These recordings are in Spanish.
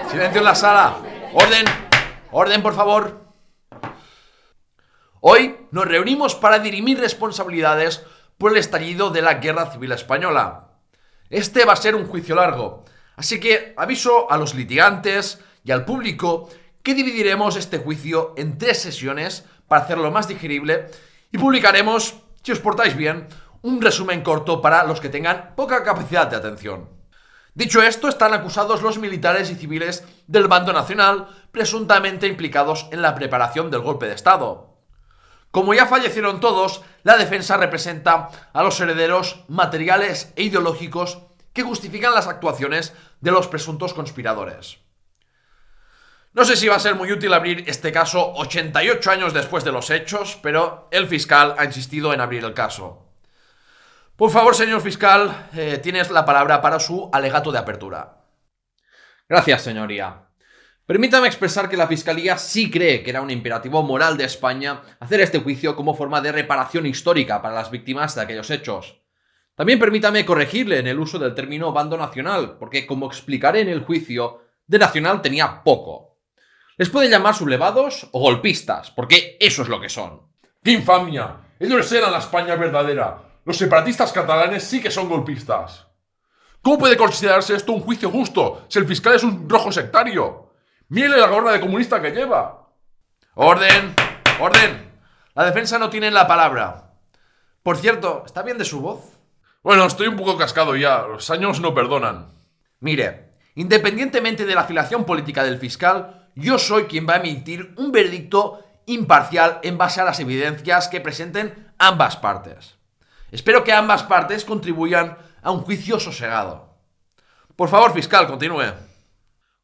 Silencio en la sala. Orden. Orden, por favor. Hoy nos reunimos para dirimir responsabilidades por el estallido de la Guerra Civil Española. Este va a ser un juicio largo, así que aviso a los litigantes y al público que dividiremos este juicio en 3 sesiones para hacerlo más digerible y publicaremos, si os portáis bien, un resumen corto para los que tengan poca capacidad de atención. Dicho esto, están acusados los militares y civiles del bando nacional presuntamente implicados en la preparación del golpe de Estado. Como ya fallecieron todos, la defensa representa a los herederos materiales e ideológicos que justifican las actuaciones de los presuntos conspiradores. No sé si va a ser muy útil abrir este caso 88 años después de los hechos, pero el fiscal ha insistido en abrir el caso. Por favor, señor fiscal, tienes la palabra para su alegato de apertura. Gracias, señoría. Permítame expresar que la Fiscalía sí cree que era un imperativo moral de España hacer este juicio como forma de reparación histórica para las víctimas de aquellos hechos. También permítame corregirle en el uso del término bando nacional, porque como explicaré en el juicio, de nacional tenía poco. Les puede llamar sublevados o golpistas, porque eso es lo que son. ¡Qué infamia! Ellos eran la España verdadera. Los separatistas catalanes sí que son golpistas. ¿Cómo puede considerarse esto un juicio justo si el fiscal es un rojo sectario? ¡Mire la gorra de comunista que lleva! ¡Orden! ¡Orden! La defensa no tiene la palabra. Por cierto, ¿está bien de su voz? Bueno, estoy un poco cascado ya. Los años no perdonan. Mire, independientemente de la afiliación política del fiscal, yo soy quien va a emitir un veredicto imparcial en base a las evidencias que presenten ambas partes. Espero que ambas partes contribuyan a un juicio sosegado. Por favor, fiscal, continúe.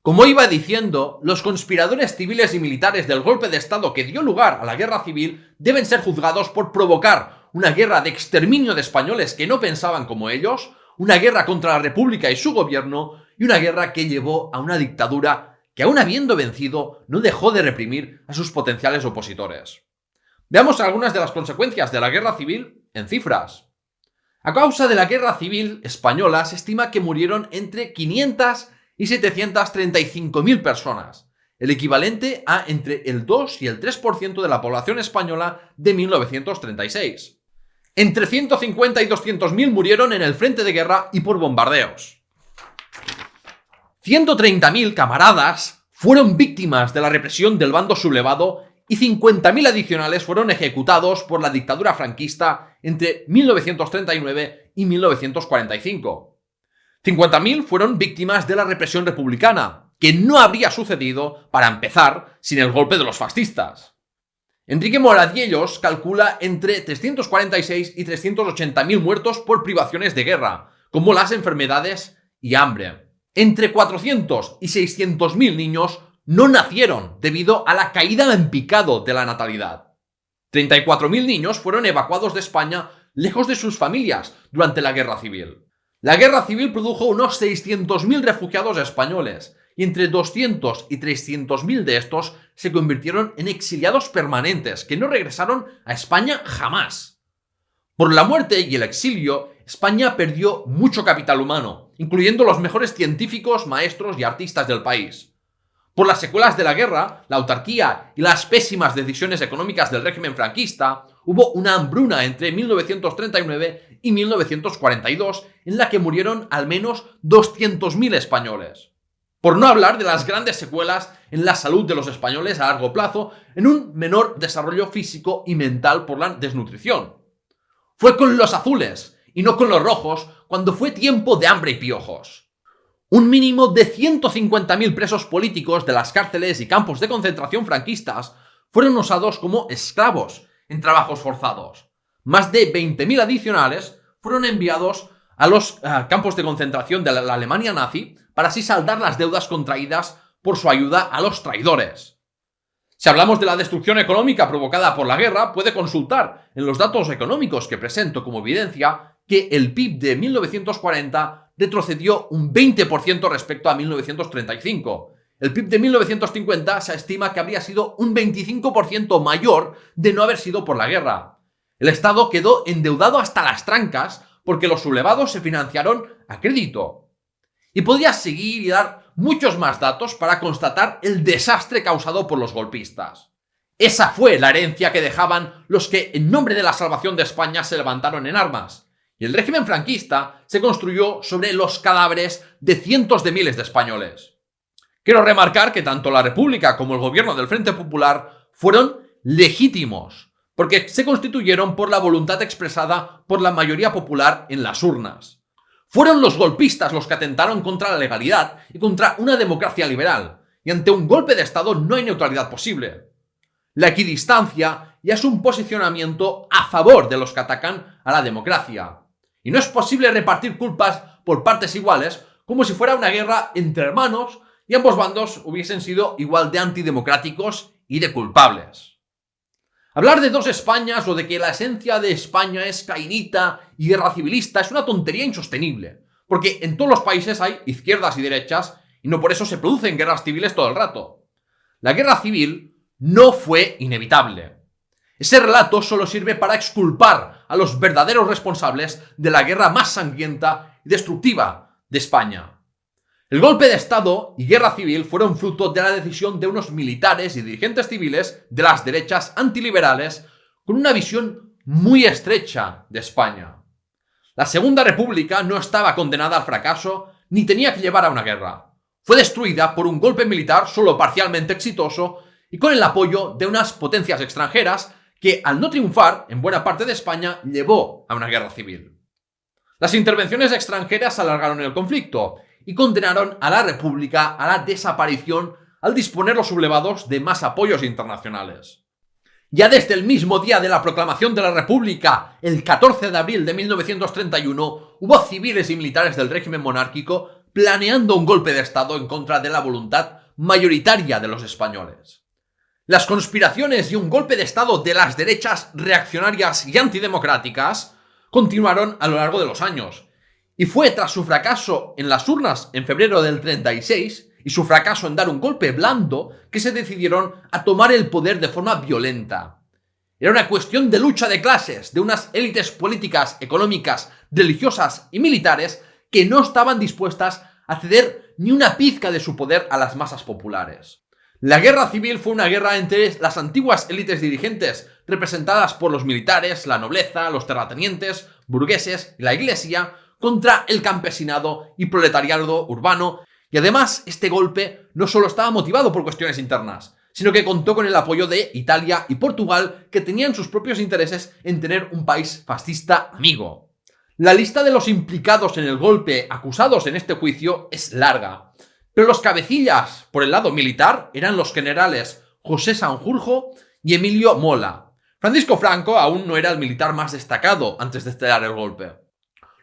Como iba diciendo, los conspiradores civiles y militares del golpe de Estado que dio lugar a la guerra civil deben ser juzgados por provocar una guerra de exterminio de españoles que no pensaban como ellos, una guerra contra la República y su gobierno, y una guerra que llevó a una dictadura que, aun habiendo vencido, no dejó de reprimir a sus potenciales opositores. Veamos algunas de las consecuencias de la guerra civil en cifras. A causa de la guerra civil española se estima que murieron entre 500 y 735.000 personas, el equivalente a entre el 2 y el 3% de la población española de 1936. Entre 150 y 200.000 murieron en el frente de guerra y por bombardeos. 130.000 camaradas fueron víctimas de la represión del bando sublevado y 50.000 adicionales fueron ejecutados por la dictadura franquista entre 1939 y 1945. 50.000 fueron víctimas de la represión republicana, que no habría sucedido, para empezar, sin el golpe de los fascistas. Enrique Moradiellos calcula entre 346 y 380.000 muertos por privaciones de guerra, como las enfermedades y hambre. Entre 400 y 600.000 niños no nacieron debido a la caída en picado de la natalidad. 34.000 niños fueron evacuados de España lejos de sus familias durante la guerra civil. La guerra civil produjo unos 600.000 refugiados españoles, y entre 200 y 300.000 de estos se convirtieron en exiliados permanentes que no regresaron a España jamás. Por la muerte y el exilio, España perdió mucho capital humano, incluyendo los mejores científicos, maestros y artistas del país. Por las secuelas de la guerra, la autarquía y las pésimas decisiones económicas del régimen franquista, hubo una hambruna entre 1939 y 1942 en la que murieron al menos 200.000 españoles. Por no hablar de las grandes secuelas en la salud de los españoles a largo plazo en un menor desarrollo físico y mental por la desnutrición. Fue con los azules y no con los rojos cuando fue tiempo de hambre y piojos. Un mínimo de 150.000 presos políticos de las cárceles y campos de concentración franquistas fueron usados como esclavos en trabajos forzados. Más de 20.000 adicionales fueron enviados a los campos de concentración de la Alemania nazi para así saldar las deudas contraídas por su ayuda a los traidores. Si hablamos de la destrucción económica provocada por la guerra, puede consultar en los datos económicos que presento como evidencia que el PIB de 1940 retrocedió un 20% respecto a 1935. El PIB de 1950 se estima que habría sido un 25% mayor de no haber sido por la guerra. El Estado quedó endeudado hasta las trancas porque los sublevados se financiaron a crédito. Y podría seguir y dar muchos más datos para constatar el desastre causado por los golpistas. Esa fue la herencia que dejaban los que, en nombre de la salvación de España, se levantaron en armas. Y el régimen franquista se construyó sobre los cadáveres de cientos de miles de españoles. Quiero remarcar que tanto la República como el gobierno del Frente Popular fueron legítimos, porque se constituyeron por la voluntad expresada por la mayoría popular en las urnas. Fueron los golpistas los que atentaron contra la legalidad y contra una democracia liberal, y ante un golpe de Estado no hay neutralidad posible. La equidistancia ya es un posicionamiento a favor de los que atacan a la democracia, y no es posible repartir culpas por partes iguales como si fuera una guerra entre hermanos y ambos bandos hubiesen sido igual de antidemocráticos y de culpables. Hablar de dos Españas o de que la esencia de España es cainita y guerra civilista es una tontería insostenible, porque en todos los países hay izquierdas y derechas y no por eso se producen guerras civiles todo el rato. La guerra civil no fue inevitable. Ese relato solo sirve para exculpar a los verdaderos responsables de la guerra más sangrienta y destructiva de España. El golpe de Estado y guerra civil fueron fruto de la decisión de unos militares y dirigentes civiles de las derechas antiliberales con una visión muy estrecha de España. La Segunda República no estaba condenada al fracaso ni tenía que llevar a una guerra. Fue destruida por un golpe militar solo parcialmente exitoso y con el apoyo de unas potencias extranjeras que, al no triunfar en buena parte de España, llevó a una guerra civil. Las intervenciones extranjeras alargaron el conflicto y condenaron a la República a la desaparición al disponer los sublevados de más apoyos internacionales. Ya desde el mismo día de la proclamación de la República, el 14 de abril de 1931, hubo civiles y militares del régimen monárquico planeando un golpe de Estado en contra de la voluntad mayoritaria de los españoles. Las conspiraciones y un golpe de Estado de las derechas reaccionarias y antidemocráticas continuaron a lo largo de los años, y fue tras su fracaso en las urnas en febrero del 36 y su fracaso en dar un golpe blando que se decidieron a tomar el poder de forma violenta. Era una cuestión de lucha de clases, de unas élites políticas, económicas, religiosas y militares que no estaban dispuestas a ceder ni una pizca de su poder a las masas populares. La guerra civil fue una guerra entre las antiguas élites dirigentes, representadas por los militares, la nobleza, los terratenientes, burgueses y la iglesia, contra el campesinado y proletariado urbano, y además este golpe no solo estaba motivado por cuestiones internas, sino que contó con el apoyo de Italia y Portugal, que tenían sus propios intereses en tener un país fascista amigo. La lista de los implicados en el golpe acusados en este juicio es larga, pero los cabecillas por el lado militar eran los generales José Sanjurjo y Emilio Mola. Francisco Franco aún no era el militar más destacado antes de estallar el golpe.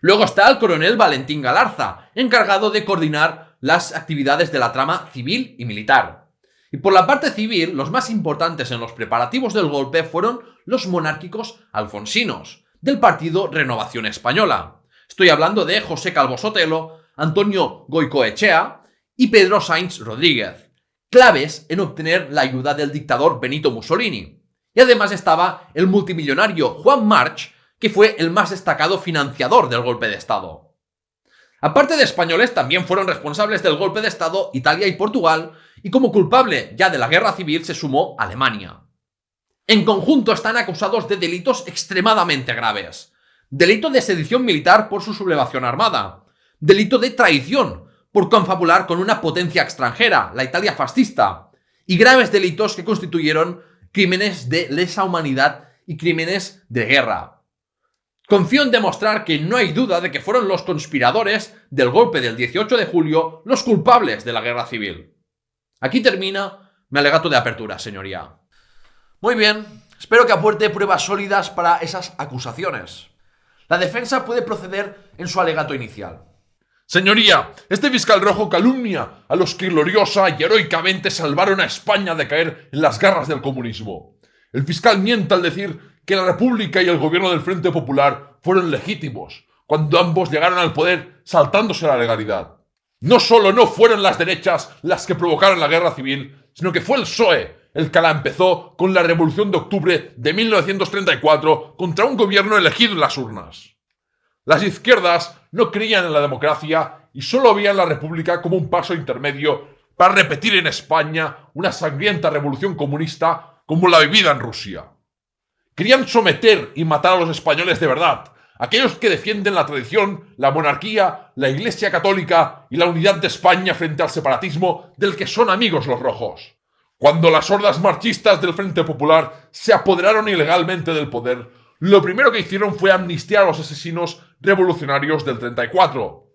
Luego está el coronel Valentín Galarza, encargado de coordinar las actividades de la trama civil y militar. Y por la parte civil, los más importantes en los preparativos del golpe fueron los monárquicos alfonsinos, del partido Renovación Española. Estoy hablando de José Calvo Sotelo, Antonio Goicoechea y Pedro Sainz Rodríguez, claves en obtener la ayuda del dictador Benito Mussolini. Y además estaba el multimillonario Juan March, que fue el más destacado financiador del golpe de Estado. Aparte de españoles, también fueron responsables del golpe de Estado Italia y Portugal, y como culpable ya de la guerra civil se sumó Alemania. En conjunto están acusados de delitos extremadamente graves. Delito de sedición militar por su sublevación armada. Delito de traición por confabular con una potencia extranjera, la Italia fascista. Y graves delitos que constituyeron crímenes de lesa humanidad y crímenes de guerra. Confío en demostrar que no hay duda de que fueron los conspiradores del golpe del 18 de julio los culpables de la guerra civil. Aquí termina mi alegato de apertura, señoría. Muy bien, espero que aporte pruebas sólidas para esas acusaciones. La defensa puede proceder en su alegato inicial. Señoría, este fiscal rojo calumnia a los que gloriosa y heroicamente salvaron a España de caer en las garras del comunismo. El fiscal miente al decir que la República y el gobierno del Frente Popular fueron legítimos, cuando ambos llegaron al poder saltándose la legalidad. No solo no fueron las derechas las que provocaron la guerra civil, sino que fue el PSOE el que la empezó con la Revolución de Octubre de 1934 contra un gobierno elegido en las urnas. Las izquierdas no creían en la democracia y solo veían la República como un paso intermedio para repetir en España una sangrienta revolución comunista como la vivida en Rusia. Querían someter y matar a los españoles de verdad, aquellos que defienden la tradición, la monarquía, la Iglesia católica y la unidad de España frente al separatismo del que son amigos los rojos. Cuando las hordas marchistas del Frente Popular se apoderaron ilegalmente del poder, lo primero que hicieron fue amnistiar a los asesinos revolucionarios del 34.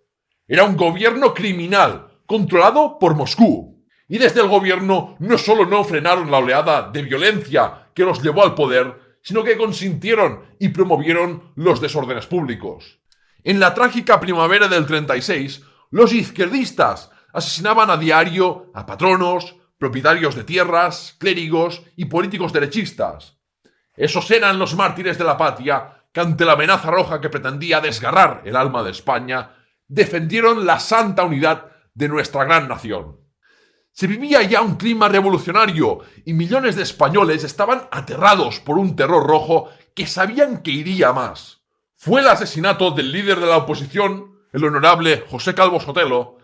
Era un gobierno criminal, controlado por Moscú. Y desde el gobierno no solo no frenaron la oleada de violencia que los llevó al poder, sino que consintieron y promovieron los desórdenes públicos. En la trágica primavera del 36, los izquierdistas asesinaban a diario a patronos, propietarios de tierras, clérigos y políticos derechistas. Esos eran los mártires de la patria que ante la amenaza roja que pretendía desgarrar el alma de España, defendieron la santa unidad de nuestra gran nación. Se vivía ya un clima revolucionario y millones de españoles estaban aterrados por un terror rojo que sabían que iría más. Fue el asesinato del líder de la oposición, el honorable José Calvo Sotelo,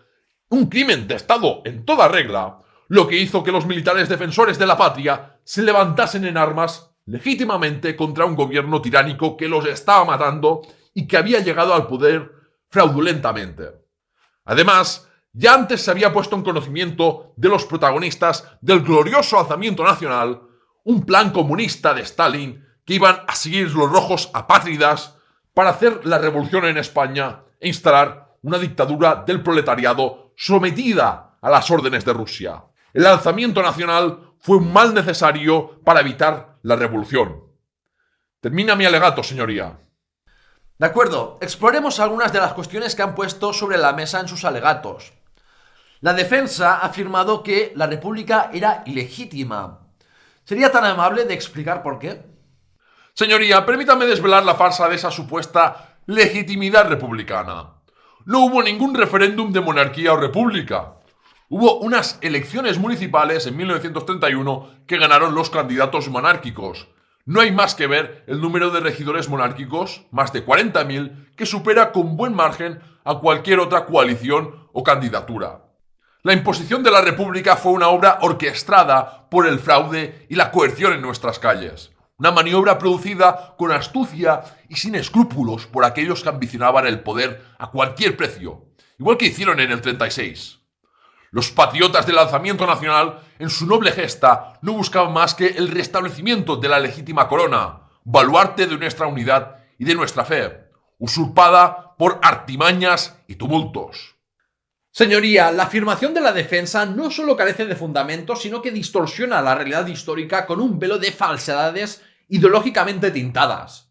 un crimen de Estado en toda regla, lo que hizo que los militares defensores de la patria se levantasen en armas legítimamente contra un gobierno tiránico que los estaba matando y que había llegado al poder fraudulentamente. Además, ya antes se había puesto en conocimiento de los protagonistas del glorioso alzamiento nacional un plan comunista de Stalin que iban a seguir los rojos apátridas para hacer la revolución en España e instalar una dictadura del proletariado sometida a las órdenes de Rusia. El alzamiento nacional fue un mal necesario para evitar la revolución. Termina mi alegato, señoría. De acuerdo, exploremos algunas de las cuestiones que han puesto sobre la mesa en sus alegatos. La defensa ha afirmado que la República era ilegítima. ¿Sería tan amable de explicar por qué? Señoría, permítame desvelar la farsa de esa supuesta legitimidad republicana. No hubo ningún referéndum de monarquía o república. Hubo unas elecciones municipales en 1931 que ganaron los candidatos monárquicos. No hay más que ver el número de regidores monárquicos, más de 40.000, que supera con buen margen a cualquier otra coalición o candidatura. La imposición de la República fue una obra orquestada por el fraude y la coerción en nuestras calles. Una maniobra producida con astucia y sin escrúpulos por aquellos que ambicionaban el poder a cualquier precio, igual que hicieron en el 36. Los patriotas del alzamiento nacional, en su noble gesta, no buscaban más que el restablecimiento de la legítima corona, baluarte de nuestra unidad y de nuestra fe, usurpada por artimañas y tumultos. Señoría, la afirmación de la defensa no solo carece de fundamento, sino que distorsiona la realidad histórica con un velo de falsedades ideológicamente tintadas.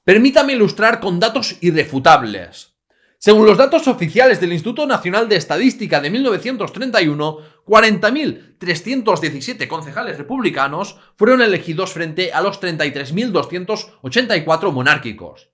Permítame ilustrar con datos irrefutables. Según los datos oficiales del Instituto Nacional de Estadística de 1931, 40.317 concejales republicanos fueron elegidos frente a los 33.284 monárquicos.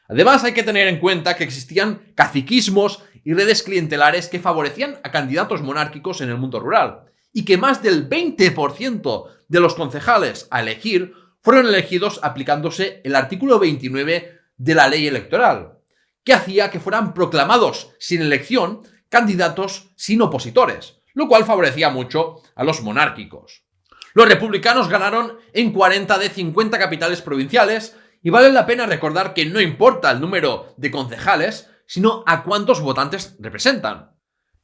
Además, hay que tener en cuenta que existían caciquismos y redes clientelares que favorecían a candidatos monárquicos en el mundo rural, y que más del 20% de los concejales a elegir fueron elegidos aplicándose el artículo 29 de la ley electoral, que hacía que fueran proclamados sin elección candidatos sin opositores, lo cual favorecía mucho a los monárquicos. Los republicanos ganaron en 40 de 50 capitales provinciales, y vale la pena recordar que no importa el número de concejales, sino a cuántos votantes representan.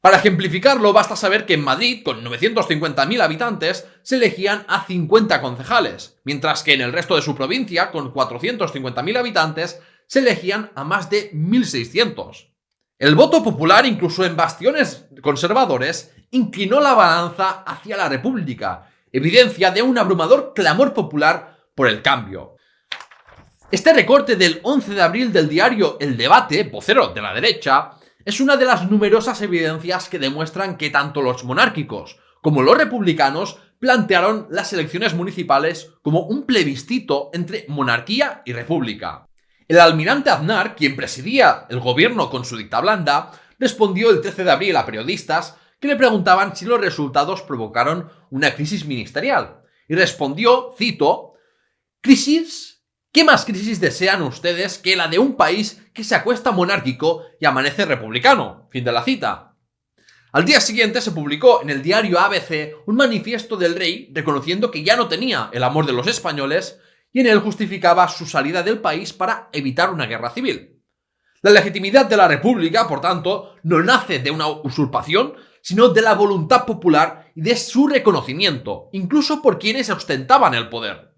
Para ejemplificarlo, basta saber que en Madrid, con 950.000 habitantes, se elegían a 50 concejales, mientras que en el resto de su provincia, con 450.000 habitantes, se elegían a más de 1.600. El voto popular, incluso en bastiones conservadores, inclinó la balanza hacia la República, evidencia de un abrumador clamor popular por el cambio. Este recorte del 11 de abril del diario El Debate, vocero de la derecha, es una de las numerosas evidencias que demuestran que tanto los monárquicos como los republicanos plantearon las elecciones municipales como un plebiscito entre monarquía y república. El almirante Aznar, quien presidía el gobierno con su dicta blanda, respondió el 13 de abril a periodistas que le preguntaban si los resultados provocaron una crisis ministerial. Y respondió, cito, «Crisis ¿Qué más crisis desean ustedes que la de un país que se acuesta monárquico y amanece republicano? Fin de la cita. Al día siguiente se publicó en el diario ABC un manifiesto del rey reconociendo que ya no tenía el amor de los españoles y en él justificaba su salida del país para evitar una guerra civil. La legitimidad de la república, por tanto, no nace de una usurpación, sino de la voluntad popular y de su reconocimiento, incluso por quienes ostentaban el poder.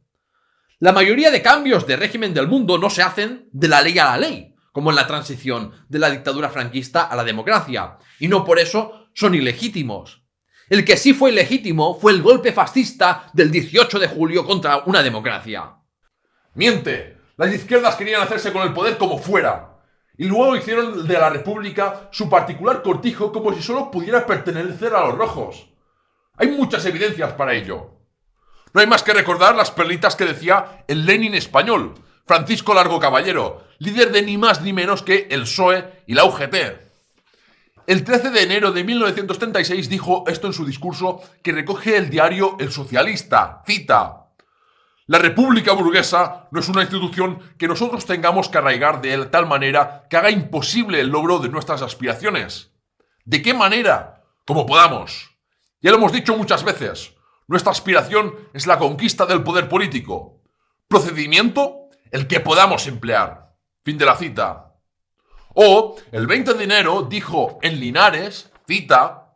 La mayoría de cambios de régimen del mundo no se hacen de la ley a la ley, como en la transición de la dictadura franquista a la democracia, y no por eso son ilegítimos. El que sí fue ilegítimo fue el golpe fascista del 18 de julio contra una democracia. Miente. Las izquierdas querían hacerse con el poder como fuera. Y luego hicieron de la República su particular cortijo como si solo pudiera pertenecer a los rojos. Hay muchas evidencias para ello. No hay más que recordar las perlitas que decía el Lenin español, Francisco Largo Caballero, líder de ni más ni menos que el PSOE y la UGT. El 13 de enero de 1936 dijo esto en su discurso que recoge el diario El Socialista. Cita: la República burguesa no es una institución que nosotros tengamos que arraigar de tal manera que haga imposible el logro de nuestras aspiraciones. ¿De qué manera? Como podamos. Ya lo hemos dicho muchas veces. Nuestra aspiración es la conquista del poder político. Procedimiento, el que podamos emplear. Fin de la cita. O, el 20 de enero, dijo en Linares, cita: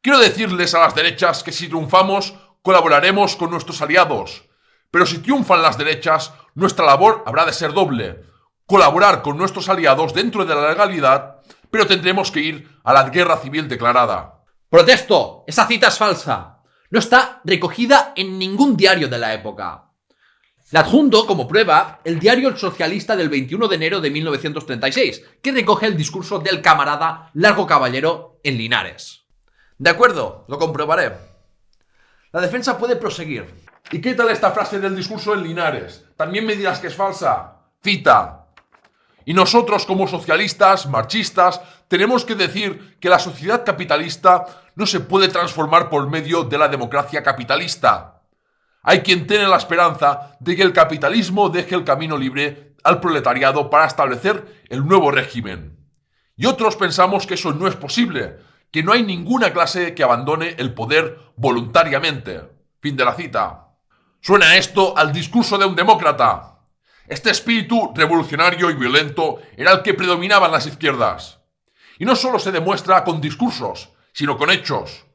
quiero decirles a las derechas que si triunfamos, colaboraremos con nuestros aliados. Pero si triunfan las derechas, nuestra labor habrá de ser doble. Colaborar con nuestros aliados dentro de la legalidad, pero tendremos que ir a la guerra civil declarada. ¡Protesto! Esa cita es falsa. No está recogida en ningún diario de la época. Le adjunto como prueba el diario El Socialista del 21 de enero de 1936, que recoge el discurso del camarada Largo Caballero en Linares. De acuerdo, lo comprobaré. La defensa puede proseguir. ¿Y qué tal esta frase del discurso en Linares? ¿También me dirás que es falsa? Cita: y nosotros como socialistas, marxistas, tenemos que decir que la sociedad capitalista no se puede transformar por medio de la democracia capitalista. Hay quien tiene la esperanza de que el capitalismo deje el camino libre al proletariado para establecer el nuevo régimen. Y otros pensamos que eso no es posible, que no hay ninguna clase que abandone el poder voluntariamente. Fin de la cita. Suena esto al discurso de un demócrata. Este espíritu revolucionario y violento era el que predominaba en las izquierdas. Y no solo se demuestra con discursos, sino con hechos.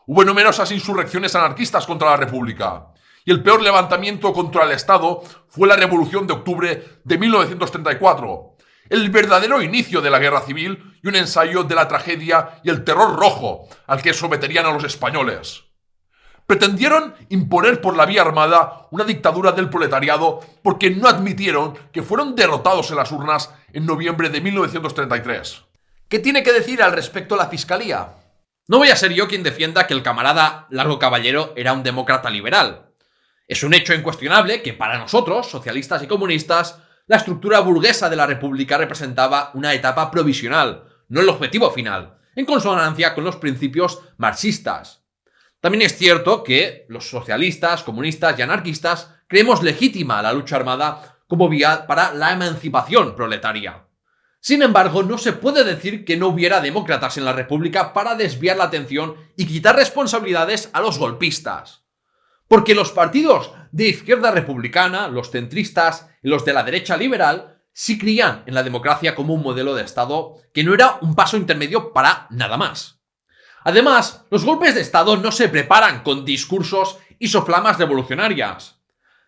Hubo numerosas insurrecciones anarquistas contra la República, y el peor levantamiento contra el Estado fue la Revolución de Octubre de 1934, el verdadero inicio de la guerra civil y un ensayo de la tragedia y el terror rojo al que someterían a los españoles. Pretendieron imponer por la vía armada una dictadura del proletariado porque no admitieron que fueron derrotados en las urnas en noviembre de 1933. ¿Qué tiene que decir al respecto la Fiscalía? No voy a ser yo quien defienda que el camarada Largo Caballero era un demócrata liberal. Es un hecho incuestionable que para nosotros, socialistas y comunistas, la estructura burguesa de la República representaba una etapa provisional, no el objetivo final, en consonancia con los principios marxistas. También es cierto que los socialistas, comunistas y anarquistas creemos legítima la lucha armada como vía para la emancipación proletaria. Sin embargo, no se puede decir que no hubiera demócratas en la República para desviar la atención y quitar responsabilidades a los golpistas. Porque los partidos de izquierda republicana, los centristas y los de la derecha liberal, sí creían en la democracia como un modelo de Estado que no era un paso intermedio para nada más. Además, los golpes de Estado no se preparan con discursos y soflamas revolucionarias.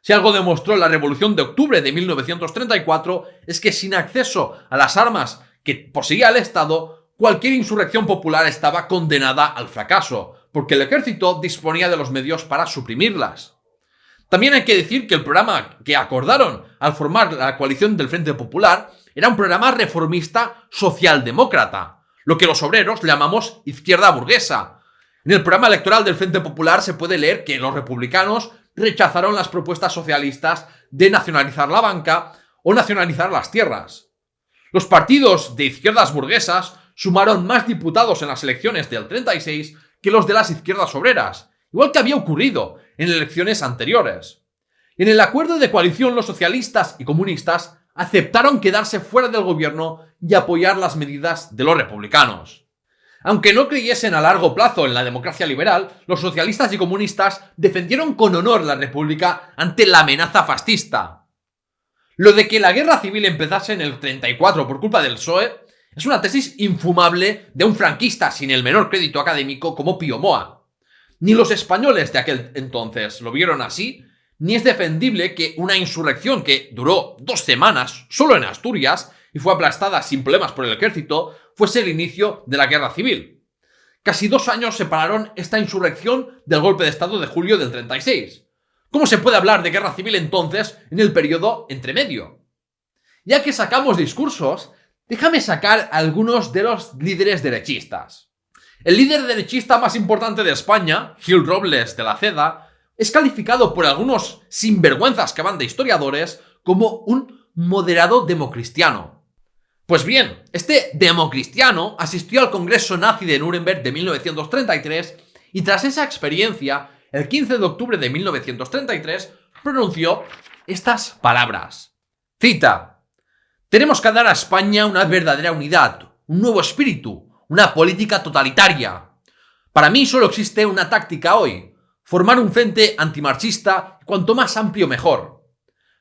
Si algo demostró la Revolución de Octubre de 1934 es que sin acceso a las armas que poseía el Estado, cualquier insurrección popular estaba condenada al fracaso, porque el ejército disponía de los medios para suprimirlas. También hay que decir que el programa que acordaron al formar la coalición del Frente Popular era un programa reformista socialdemócrata, lo que los obreros llamamos izquierda burguesa. En el programa electoral del Frente Popular se puede leer que los republicanos rechazaron las propuestas socialistas de nacionalizar la banca o nacionalizar las tierras. Los partidos de izquierdas burguesas sumaron más diputados en las elecciones del 36 que los de las izquierdas obreras, igual que había ocurrido en elecciones anteriores. En el acuerdo de coalición, los socialistas y comunistas aceptaron quedarse fuera del gobierno y apoyar las medidas de los republicanos. Aunque no creyesen a largo plazo en la democracia liberal, los socialistas y comunistas defendieron con honor la república ante la amenaza fascista. Lo de que la guerra civil empezase en el 34 por culpa del PSOE es una tesis infumable de un franquista sin el menor crédito académico como Pío Moa. Ni los españoles de aquel entonces lo vieron así, ni es defendible que una insurrección que duró 2 semanas solo en Asturias y fue aplastada sin problemas por el ejército fuese el inicio de la guerra civil. Casi 2 años separaron esta insurrección del golpe de estado de julio del 36. ¿Cómo se puede hablar de guerra civil entonces en el periodo entremedio? Ya que sacamos discursos, déjame sacar algunos de los líderes derechistas. El líder derechista más importante de España, Gil Robles de la Ceda, es calificado por algunos sinvergüenzas que van de historiadores como un moderado democristiano. Pues bien, este democristiano asistió al Congreso Nazi de Nuremberg de 1933 y tras esa experiencia, el 15 de octubre de 1933, pronunció estas palabras. Cita: «Tenemos que dar a España una verdadera unidad, un nuevo espíritu, una política totalitaria. Para mí solo existe una táctica hoy: formar un frente antimarxista, cuanto más amplio mejor.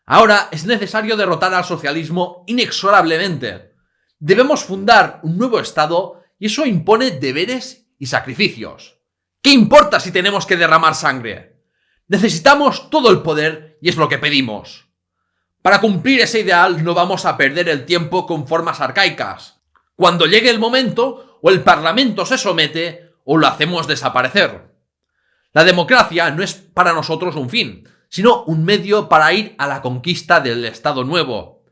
Ahora es necesario derrotar al socialismo inexorablemente. Debemos fundar un nuevo Estado y eso impone deberes y sacrificios. ¿Qué importa si tenemos que derramar sangre? Necesitamos todo el poder y es lo que pedimos. Para cumplir ese ideal no vamos a perder el tiempo con formas arcaicas. Cuando llegue el momento, o el Parlamento se somete o lo hacemos desaparecer. La democracia no es para nosotros un fin, sino un medio para ir a la conquista del Estado nuevo.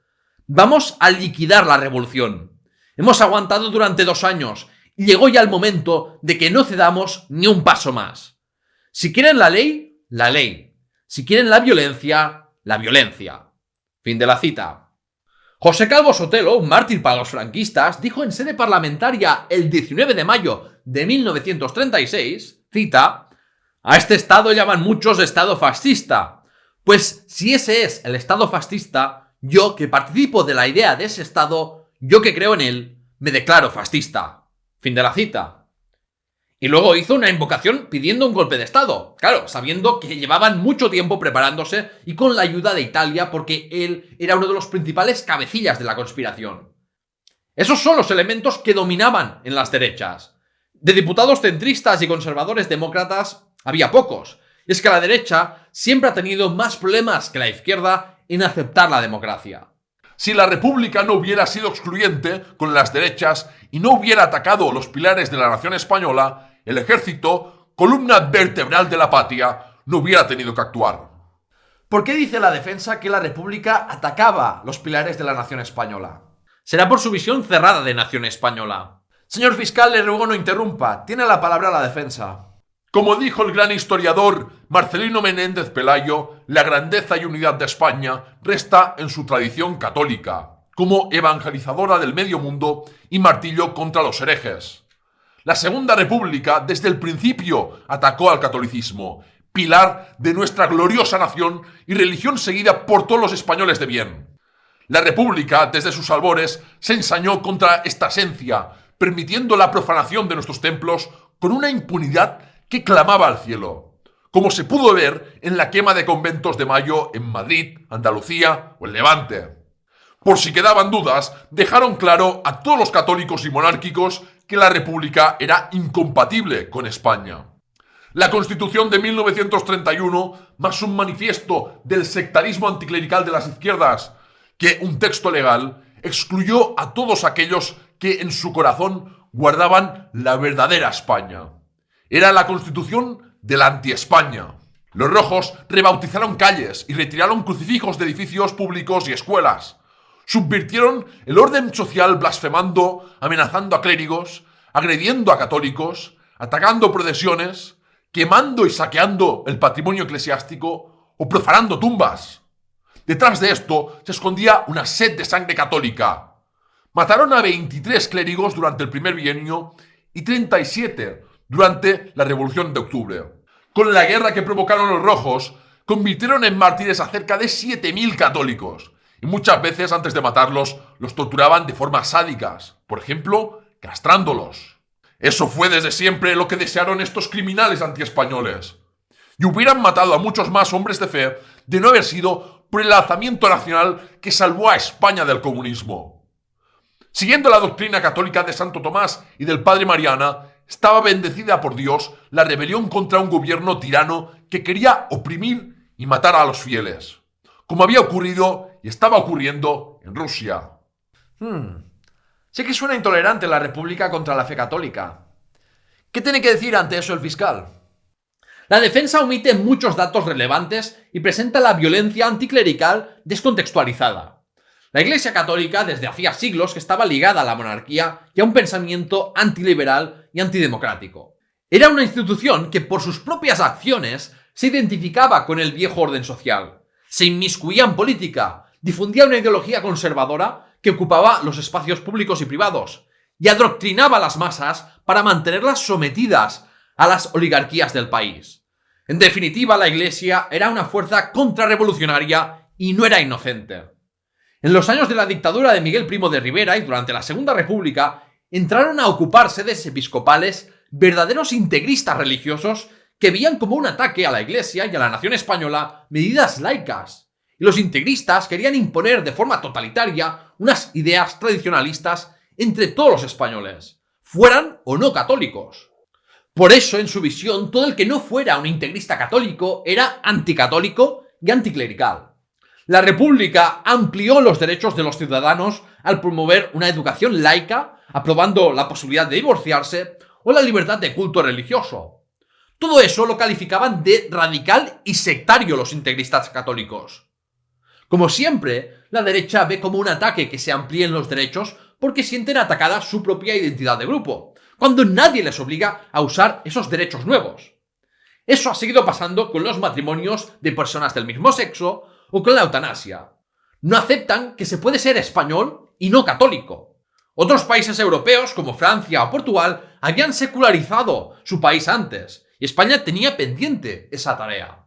Vamos a liquidar la revolución. Hemos aguantado durante 2 años y llegó ya el momento de que no cedamos ni un paso más. Si quieren la ley, la ley. Si quieren la violencia, la violencia». Fin de la cita. José Calvo Sotelo, un mártir para los franquistas, dijo en sede parlamentaria el 19 de mayo de 1936, cita: «A este estado llaman muchos estado fascista. Pues si ese es el estado fascista, yo que participo de la idea de ese estado, yo que creo en él, me declaro fascista». Fin de la cita. Y luego hizo una invocación pidiendo un golpe de estado. Claro, sabiendo que llevaban mucho tiempo preparándose y con la ayuda de Italia porque él era uno de los principales cabecillas de la conspiración. Esos son los elementos que dominaban en las derechas. De diputados centristas y conservadores demócratas había pocos. Y es que la derecha siempre ha tenido más problemas que la izquierda en aceptar la democracia. Si la República no hubiera sido excluyente con las derechas y no hubiera atacado los pilares de la nación española, el ejército, columna vertebral de la patria, no hubiera tenido que actuar. ¿Por qué dice la defensa que la República atacaba los pilares de la nación española? Será por su visión cerrada de nación española. Señor fiscal, le ruego no interrumpa. Tiene la palabra la defensa. Como dijo el gran historiador Marcelino Menéndez Pelayo, la grandeza y unidad de España resta en su tradición católica, como evangelizadora del medio mundo y martillo contra los herejes. La Segunda República desde el principio atacó al catolicismo, pilar de nuestra gloriosa nación y religión seguida por todos los españoles de bien. La República, desde sus albores, se ensañó contra esta esencia, permitiendo la profanación de nuestros templos con una impunidad que clamaba al cielo, como se pudo ver en la quema de conventos de mayo en Madrid, Andalucía o el Levante. Por si quedaban dudas, dejaron claro a todos los católicos y monárquicos que la República era incompatible con España. La Constitución de 1931, más un manifiesto del sectarismo anticlerical de las izquierdas que un texto legal, excluyó a todos aquellos que en su corazón guardaban la verdadera España. Era la Constitución de la anti-España. Los rojos rebautizaron calles y retiraron crucifijos de edificios públicos y escuelas. Subvirtieron el orden social blasfemando, amenazando a clérigos, agrediendo a católicos, atacando procesiones, quemando y saqueando el patrimonio eclesiástico o profanando tumbas. Detrás de esto se escondía una sed de sangre católica. Mataron a 23 clérigos durante el primer bienio y 37 durante la Revolución de Octubre. Con la guerra que provocaron los rojos convirtieron en mártires a cerca de 7.000 católicos. Y muchas veces, antes de matarlos, los torturaban de formas sádicas. Por ejemplo, castrándolos. Eso fue desde siempre lo que desearon estos criminales antiespañoles. Y hubieran matado a muchos más hombres de fe de no haber sido por el alzamiento nacional que salvó a España del comunismo. Siguiendo la doctrina católica de Santo Tomás y del Padre Mariana, estaba bendecida por Dios la rebelión contra un gobierno tirano que quería oprimir y matar a los fieles, como había ocurrido y estaba ocurriendo en Rusia. Sí que suena intolerante la República contra la fe católica. ¿Qué tiene que decir ante eso el fiscal? La defensa omite muchos datos relevantes y presenta la violencia anticlerical descontextualizada. La Iglesia Católica desde hacía siglos que estaba ligada a la monarquía y a un pensamiento antiliberal y antidemocrático. Era una institución que por sus propias acciones se identificaba con el viejo orden social, se inmiscuía en política, difundía una ideología conservadora que ocupaba los espacios públicos y privados y adoctrinaba a las masas para mantenerlas sometidas a las oligarquías del país. En definitiva, la Iglesia era una fuerza contrarrevolucionaria y no era inocente. En los años de la dictadura de Miguel Primo de Rivera y durante la Segunda República, entraron a ocupar sedes episcopales verdaderos integristas religiosos que veían como un ataque a la Iglesia y a la nación española medidas laicas. Y los integristas querían imponer de forma totalitaria unas ideas tradicionalistas entre todos los españoles, fueran o no católicos. Por eso, en su visión, todo el que no fuera un integrista católico era anticatólico y anticlerical. La República amplió los derechos de los ciudadanos al promover una educación laica, aprobando la posibilidad de divorciarse o la libertad de culto religioso. Todo eso lo calificaban de radical y sectario los integristas católicos. Como siempre, la derecha ve como un ataque que se amplíen los derechos porque sienten atacada su propia identidad de grupo, cuando nadie les obliga a usar esos derechos nuevos. Eso ha seguido pasando con los matrimonios de personas del mismo sexo o con la eutanasia. No aceptan que se puede ser español y no católico. Otros países europeos, como Francia o Portugal, habían secularizado su país antes, y España tenía pendiente esa tarea.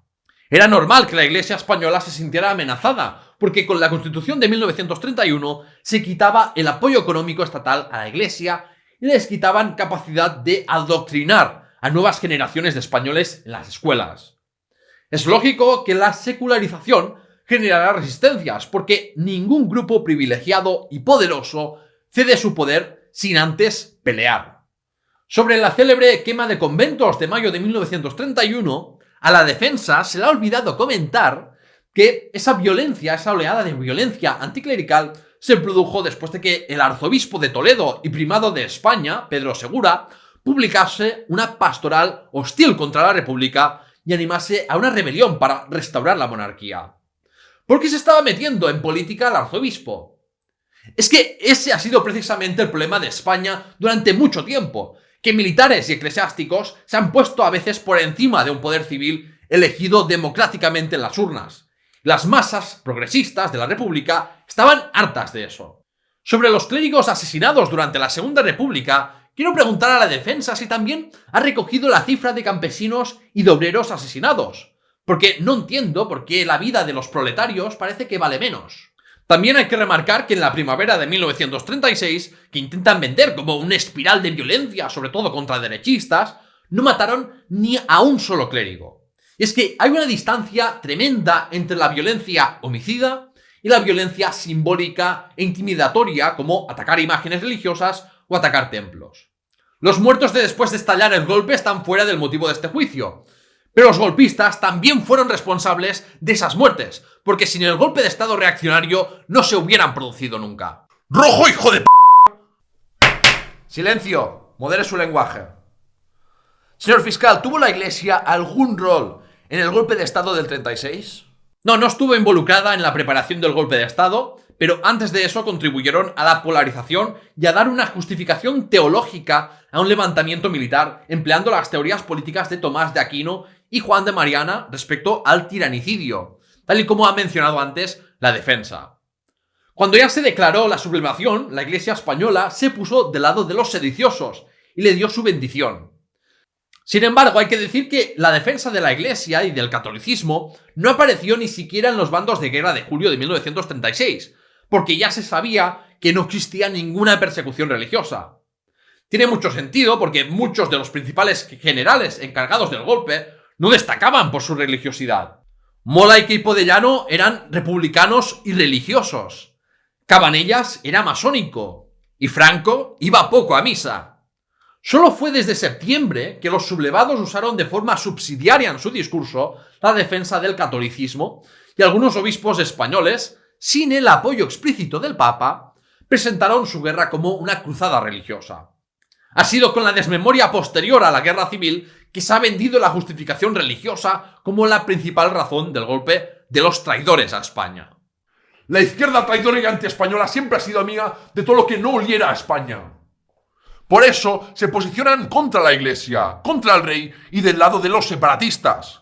Era normal que la Iglesia española se sintiera amenazada, porque con la Constitución de 1931 se quitaba el apoyo económico estatal a la Iglesia y les quitaban capacidad de adoctrinar a nuevas generaciones de españoles en las escuelas. Es lógico que la secularización generará resistencias, porque ningún grupo privilegiado y poderoso cede su poder sin antes pelear. Sobre la célebre quema de conventos de mayo de 1931, a la defensa se le ha olvidado comentar que esa violencia, esa oleada de violencia anticlerical se produjo después de que el arzobispo de Toledo y primado de España, Pedro Segura, publicase una pastoral hostil contra la República y animase a una rebelión para restaurar la monarquía. ¿Por qué se estaba metiendo en política el arzobispo? Es que ese ha sido precisamente el problema de España durante mucho tiempo, que militares y eclesiásticos se han puesto a veces por encima de un poder civil elegido democráticamente en las urnas. Las masas progresistas de la República estaban hartas de eso. Sobre los clérigos asesinados durante la Segunda República, quiero preguntar a la defensa si también ha recogido la cifra de campesinos y de obreros asesinados, porque no entiendo por qué la vida de los proletarios parece que vale menos. También hay que remarcar que en la primavera de 1936, que intentan vender como una espiral de violencia, sobre todo contra derechistas, no mataron ni a un solo clérigo. Y es que hay una distancia tremenda entre la violencia homicida y la violencia simbólica e intimidatoria, como atacar imágenes religiosas o atacar templos. Los muertos de después de estallar el golpe están fuera del motivo de este juicio, pero los golpistas también fueron responsables de esas muertes, porque sin el golpe de estado reaccionario no se hubieran producido nunca. ¡Rojo, hijo de p***! Silencio, modere su lenguaje. Señor fiscal, ¿tuvo la Iglesia algún rol en el golpe de estado del 36? No estuvo involucrada en la preparación del golpe de estado, pero antes de eso contribuyeron a la polarización y a dar una justificación teológica a un levantamiento militar, empleando las teorías políticas de Tomás de Aquino y Juan de Mariana respecto al tiranicidio, tal y como ha mencionado antes la defensa. Cuando ya se declaró la sublevación, la Iglesia española se puso del lado de los sediciosos y le dio su bendición. Sin embargo, hay que decir que la defensa de la Iglesia y del catolicismo no apareció ni siquiera en los bandos de guerra de julio de 1936, porque ya se sabía que no existía ninguna persecución religiosa. Tiene mucho sentido porque muchos de los principales generales encargados del golpe no destacaban por su religiosidad. Mola y Queipo de Llano eran republicanos y religiosos. Cabanellas era masónico y Franco iba poco a misa. Solo fue desde septiembre que los sublevados usaron de forma subsidiaria en su discurso la defensa del catolicismo y algunos obispos españoles, sin el apoyo explícito del Papa, presentaron su guerra como una cruzada religiosa. Ha sido con la desmemoria posterior a la guerra civil que se ha vendido la justificación religiosa como la principal razón del golpe de los traidores a España. La izquierda traidora y antiespañola siempre ha sido amiga de todo lo que no oliera a España. Por eso se posicionan contra la Iglesia, contra el rey y del lado de los separatistas.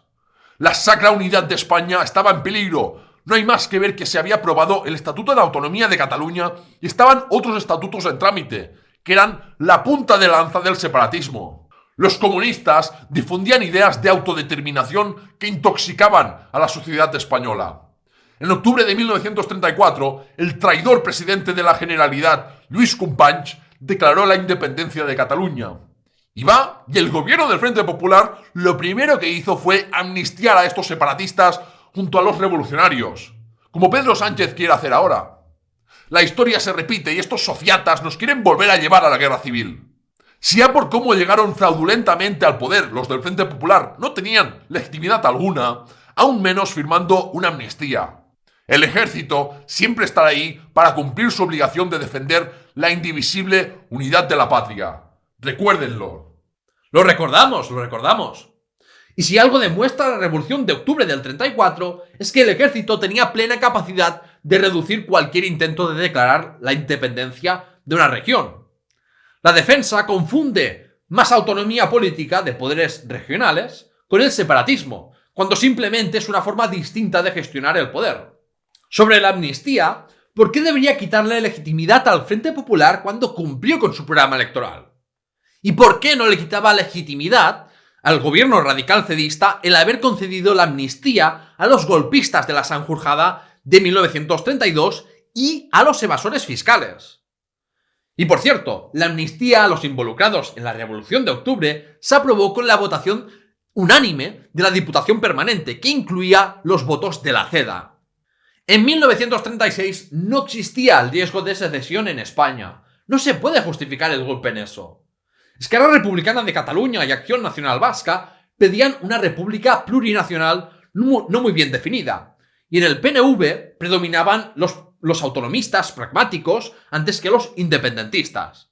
La sacra unidad de España estaba en peligro. No hay más que ver que se había aprobado el Estatuto de Autonomía de Cataluña y estaban otros estatutos en trámite, que eran la punta de lanza del separatismo. Los comunistas difundían ideas de autodeterminación que intoxicaban a la sociedad española. En octubre de 1934, el traidor presidente de la Generalidad, Lluís Companys, declaró la independencia de Cataluña. Y el gobierno del Frente Popular lo primero que hizo fue amnistiar a estos separatistas junto a los revolucionarios, como Pedro Sánchez quiere hacer ahora. La historia se repite y estos sociatas nos quieren volver a llevar a la guerra civil. Si ya por cómo llegaron fraudulentamente al poder los del Frente Popular no tenían legitimidad alguna, aún menos firmando una amnistía. El ejército siempre estará ahí para cumplir su obligación de defender la indivisible unidad de la patria. Recuérdenlo. Lo recordamos. Y si algo demuestra la revolución de octubre del 34 es que el ejército tenía plena capacidad de reducir cualquier intento de declarar la independencia de una región. La defensa confunde más autonomía política de poderes regionales con el separatismo, cuando simplemente es una forma distinta de gestionar el poder. Sobre la amnistía, ¿por qué debería quitarle legitimidad al Frente Popular cuando cumplió con su programa electoral? ¿Y por qué no le quitaba legitimidad al gobierno radical cedista el haber concedido la amnistía a los golpistas de la Sanjurjada de 1932 y a los evasores fiscales? Y por cierto, la amnistía a los involucrados en la Revolución de Octubre se aprobó con la votación unánime de la Diputación Permanente, que incluía los votos de la CEDA. En 1936 no existía el riesgo de secesión en España. No se puede justificar el golpe en eso. Esquerra Republicana de Cataluña y Acción Nacional Vasca pedían una república plurinacional no muy bien definida. Y en el PNV predominaban los autonomistas pragmáticos antes que los independentistas.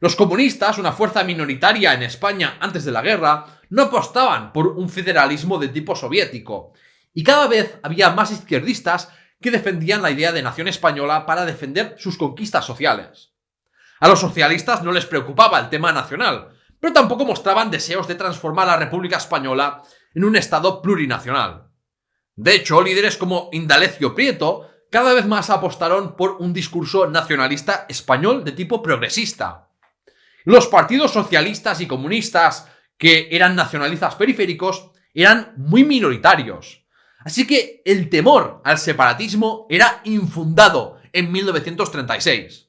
Los comunistas, una fuerza minoritaria en España antes de la guerra, no apostaban por un federalismo de tipo soviético. Y cada vez había más izquierdistas que defendían la idea de nación española para defender sus conquistas sociales. A los socialistas no les preocupaba el tema nacional, pero tampoco mostraban deseos de transformar la República Española en un estado plurinacional. De hecho, líderes como Indalecio Prieto cada vez más apostaron por un discurso nacionalista español de tipo progresista. Los partidos socialistas y comunistas, que eran nacionalistas periféricos, eran muy minoritarios. Así que el temor al separatismo era infundado en 1936.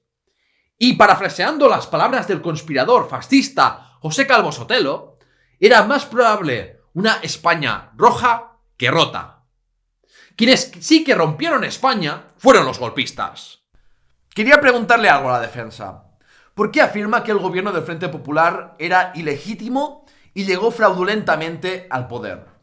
Y parafraseando las palabras del conspirador fascista José Calvo Sotelo, era más probable una España roja que rota. Quienes sí que rompieron España fueron los golpistas. Quería preguntarle algo a la defensa. ¿Por qué afirma que el gobierno del Frente Popular era ilegítimo y llegó fraudulentamente al poder?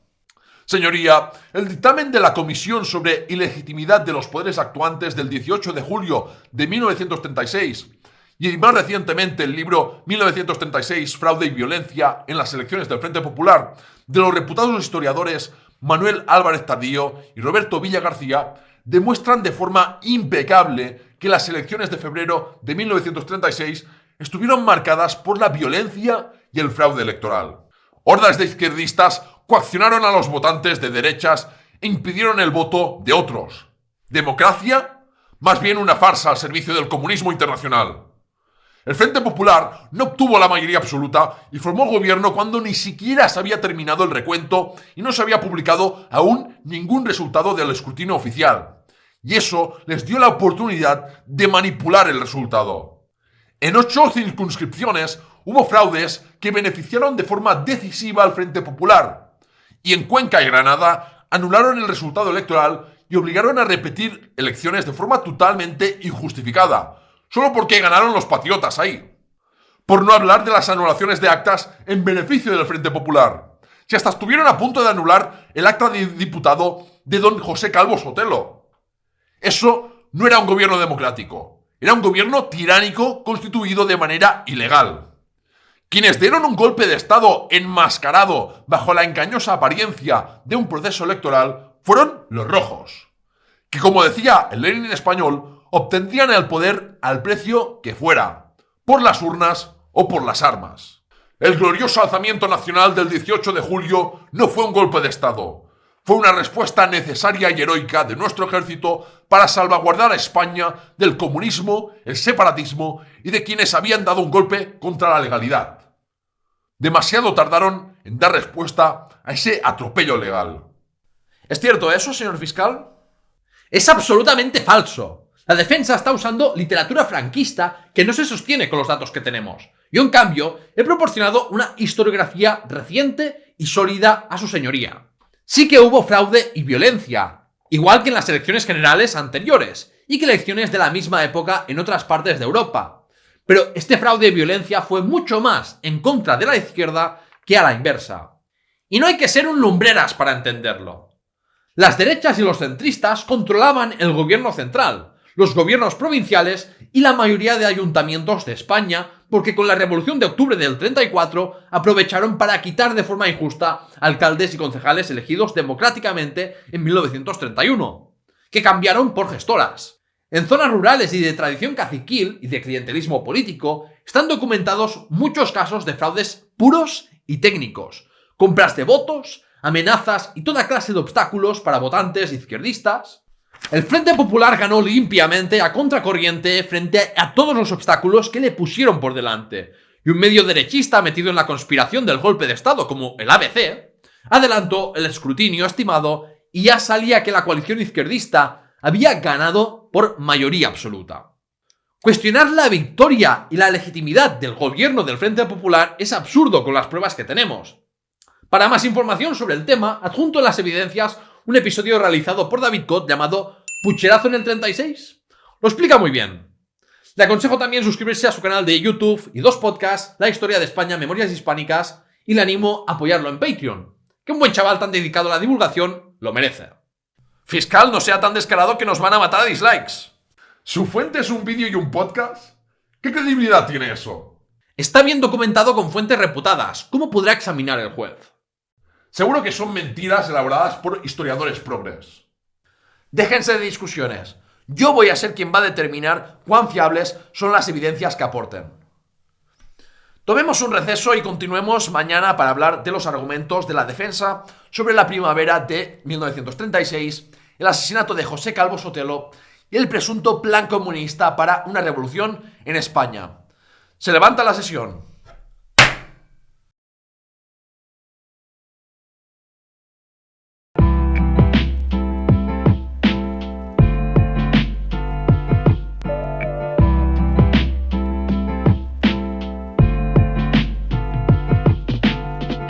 Señoría, el dictamen de la Comisión sobre Ilegitimidad de los Poderes Actuantes del 18 de julio de 1936 y más recientemente el libro 1936, Fraude y Violencia en las elecciones del Frente Popular, de los reputados historiadores Manuel Álvarez Tardío y Roberto Villa García, demuestran de forma impecable que las elecciones de febrero de 1936 estuvieron marcadas por la violencia y el fraude electoral. Hordas de izquierdistas coaccionaron a los votantes de derechas e impidieron el voto de otros. ¿Democracia? Más bien una farsa al servicio del comunismo internacional. El Frente Popular no obtuvo la mayoría absoluta y formó gobierno cuando ni siquiera se había terminado el recuento y no se había publicado aún ningún resultado del escrutinio oficial. Y eso les dio la oportunidad de manipular el resultado. En 8 circunscripciones hubo fraudes que beneficiaron de forma decisiva al Frente Popular. Y en Cuenca y Granada anularon el resultado electoral y obligaron a repetir elecciones de forma totalmente injustificada, solo porque ganaron los patriotas ahí. Por no hablar de las anulaciones de actas en beneficio del Frente Popular. Si hasta estuvieron a punto de anular el acta de diputado de don José Calvo Sotelo. Eso no era un gobierno democrático. Era un gobierno tiránico constituido de manera ilegal. Quienes dieron un golpe de Estado enmascarado bajo la engañosa apariencia de un proceso electoral fueron los rojos, que como decía el Lenin español, obtendrían el poder al precio que fuera, por las urnas o por las armas. El glorioso alzamiento nacional del 18 de julio no fue un golpe de Estado, fue una respuesta necesaria y heroica de nuestro ejército para salvaguardar a España del comunismo, el separatismo y de quienes habían dado un golpe contra la legalidad. Demasiado tardaron en dar respuesta a ese atropello legal. ¿Es cierto eso, señor fiscal? Es absolutamente falso. La defensa está usando literatura franquista que no se sostiene con los datos que tenemos. Yo, en cambio, he proporcionado una historiografía reciente y sólida a su señoría. Sí que hubo fraude y violencia, igual que en las elecciones generales anteriores, y que elecciones de la misma época en otras partes de Europa. Pero este fraude y violencia fue mucho más en contra de la izquierda que a la inversa. Y no hay que ser un lumbreras para entenderlo. Las derechas y los centristas controlaban el gobierno central, los gobiernos provinciales y la mayoría de ayuntamientos de España, porque con la Revolución de Octubre del 34 aprovecharon para quitar de forma injusta alcaldes y concejales elegidos democráticamente en 1931, que cambiaron por gestoras. En zonas rurales y de tradición caciquil y de clientelismo político están documentados muchos casos de fraudes puros y técnicos, compras de votos, amenazas y toda clase de obstáculos para votantes izquierdistas. El Frente Popular ganó limpiamente a contracorriente frente a todos los obstáculos que le pusieron por delante, y un medio derechista metido en la conspiración del golpe de Estado como el ABC adelantó el escrutinio estimado y ya salía que la coalición izquierdista había ganado por mayoría absoluta. Cuestionar la victoria y la legitimidad del gobierno del Frente Popular es absurdo con las pruebas que tenemos. Para más información sobre el tema, adjunto en las evidencias un episodio realizado por David Cot llamado ¿Pucherazo en el 36? Lo explica muy bien. Le aconsejo también suscribirse a su canal de YouTube y 2 podcasts, La Historia de España, Memorias Hispánicas, y le animo a apoyarlo en Patreon, que un buen chaval tan dedicado a la divulgación lo merece. Fiscal, no sea tan descarado que nos van a matar a dislikes. ¿Su fuente es un vídeo y un podcast? ¿Qué credibilidad tiene eso? Está bien documentado con fuentes reputadas. ¿Cómo podrá examinar el juez? Seguro que son mentiras elaboradas por historiadores progres. Déjense de discusiones. Yo voy a ser quien va a determinar cuán fiables son las evidencias que aporten. Tomemos un receso y continuemos mañana para hablar de los argumentos de la defensa sobre la primavera de 1936, el asesinato de José Calvo Sotelo y el presunto plan comunista para una revolución en España. Se levanta la sesión.